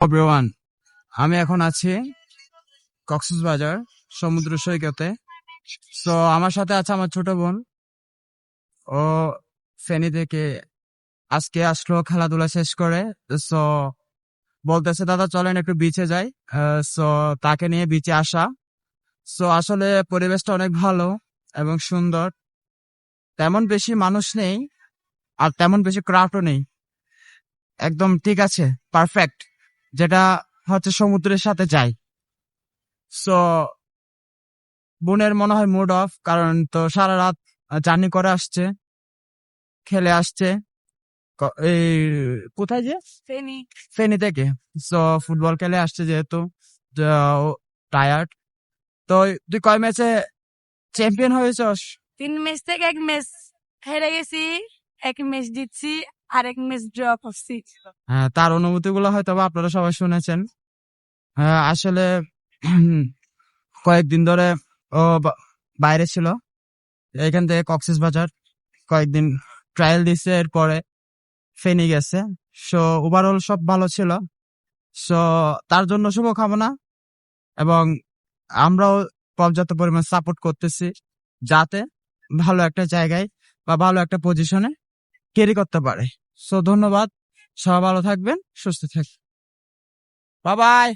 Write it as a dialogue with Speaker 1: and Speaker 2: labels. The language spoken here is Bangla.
Speaker 1: এভরিওয়ান, আমি এখন আছি কক্সবাজার সমুদ্র সৈকতে। তো আমার সাথে আছে আমার ছোট বোন। ও ফেনী থেকে আজকে আসলো খেলাধুলা শেষ করে। সো বলতেছে দাদা চলেন একটু বিচে যাই। সো তাকে নিয়ে বিচে আসা। সো আসলে পরিবেশটা অনেক ভালো এবং সুন্দর। তেমন বেশি মানুষ নেই আর তেমন বেশি ক্রাউডও নেই, একদম ঠিক আছে, পারফেক্ট, যেটা হচ্ছে সমুদ্রের সাথে যায়। সো বোনের মনে হয় মুড অফ, কারণ তো সারা রাত জার্নি করে আসছে, খেলে আসছে। এই কোথায় যে
Speaker 2: ফেনী
Speaker 1: ফেনী থেকে। সো ফুটবল খেলে আসছে যেহেতু টায়ার্ড। তো তুই কয় ম্যাচে চ্যাম্পিয়ন হয়েছস?
Speaker 2: 3 ম্যাচ থেকে 1 ম্যাচ হেরে গেছি, 1 ম্যাচ জিতছি আর 1 ম্যাচ ড্র করছি।
Speaker 1: হ্যাঁ, তার অনুভূতি গুলো হয়তো বা আপনারা সবাই শুনেছেন। আসলে কয়েকদিন ধরে ও বাইরে ছিল, এখান থেকে কক্সবাজার কয়েকদিন ট্রায়াল দিছে, এরপরে ফেনী গেছে। সো ওভারঅল সব ভালো ছিল। সো তার জন্য শুভকামনা, এবং আমরাও পর্যাপ্ত পরিমাণ সাপোর্ট করতেছি যাতে ভালো একটা জায়গায় বা ভালো একটা পজিশনে ক্যারি করতে পারে। সো ধন্যবাদ, সবাই ভালো থাকবেন, সুস্থ থাকবেন, বাই বাই।